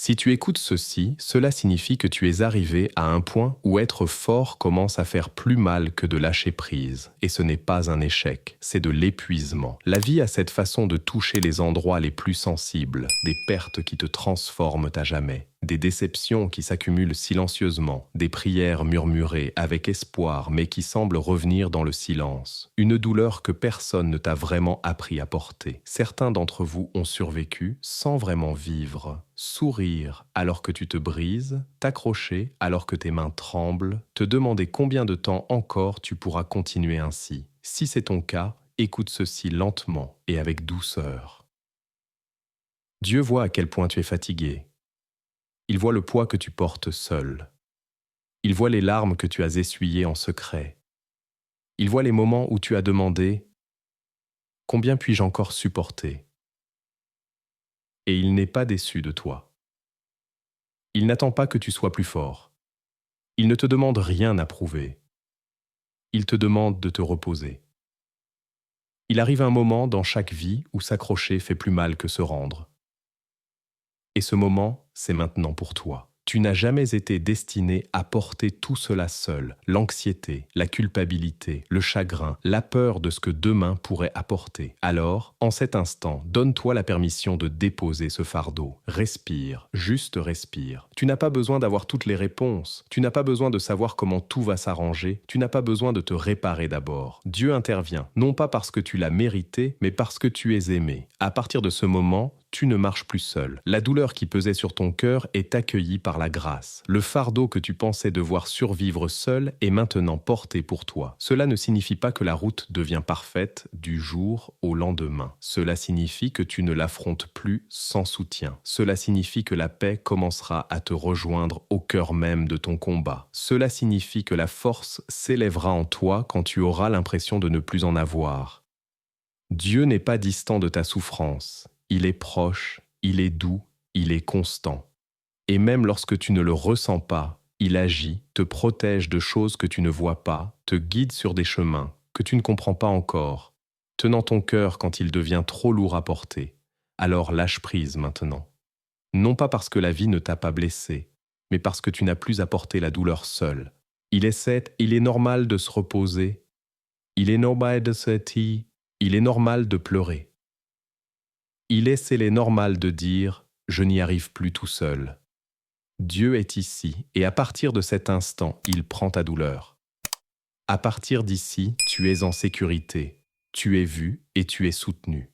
Si tu écoutes ceci, cela signifie que tu es arrivé à un point où être fort commence à faire plus mal que de lâcher prise. Et ce n'est pas un échec, c'est de l'épuisement. La vie a cette façon de toucher les endroits les plus sensibles, des pertes qui te transforment à jamais. Des déceptions qui s'accumulent silencieusement, des prières murmurées avec espoir mais qui semblent revenir dans le silence. Une douleur que personne ne t'a vraiment appris à porter. Certains d'entre vous ont survécu sans vraiment vivre. Sourire alors que tu te brises, t'accrocher alors que tes mains tremblent, te demander combien de temps encore tu pourras continuer ainsi. Si c'est ton cas, écoute ceci lentement et avec douceur. Dieu voit à quel point tu es fatigué. Il voit le poids que tu portes seul. Il voit les larmes que tu as essuyées en secret. Il voit les moments où tu as demandé « Combien puis-je encore supporter ?» Et il n'est pas déçu de toi. Il n'attend pas que tu sois plus fort. Il ne te demande rien à prouver. Il te demande de te reposer. Il arrive un moment dans chaque vie où s'accrocher fait plus mal que se rendre. Et ce moment, c'est maintenant pour toi. Tu n'as jamais été destiné à porter tout cela seul. L'anxiété, la culpabilité, le chagrin, la peur de ce que demain pourrait apporter. Alors, en cet instant, donne-toi la permission de déposer ce fardeau. Respire, juste respire. Tu n'as pas besoin d'avoir toutes les réponses. Tu n'as pas besoin de savoir comment tout va s'arranger. Tu n'as pas besoin de te réparer d'abord. Dieu intervient, non pas parce que tu l'as mérité, mais parce que tu es aimé. À partir de ce moment, tu ne marches plus seul. La douleur qui pesait sur ton cœur est accueillie par la grâce. Le fardeau que tu pensais devoir survivre seul est maintenant porté pour toi. Cela ne signifie pas que la route devient parfaite du jour au lendemain. Cela signifie que tu ne l'affrontes plus sans soutien. Cela signifie que la paix commencera à te rejoindre au cœur même de ton combat. Cela signifie que la force s'élèvera en toi quand tu auras l'impression de ne plus en avoir. Dieu n'est pas distant de ta souffrance. Il est proche, il est doux, il est constant. Et même lorsque tu ne le ressens pas, il agit, te protège de choses que tu ne vois pas, te guide sur des chemins que tu ne comprends pas encore, tenant ton cœur quand il devient trop lourd à porter. Alors lâche prise maintenant. Non pas parce que la vie ne t'a pas blessé, mais parce que tu n'as plus à porter la douleur seule. Il est normal de se reposer, il est normal de se dire, il est normal de pleurer. Il est normal de dire « je n'y arrive plus tout seul ». Dieu est ici et à partir de cet instant, il prend ta douleur. À partir d'ici, tu es en sécurité, tu es vu et tu es soutenu.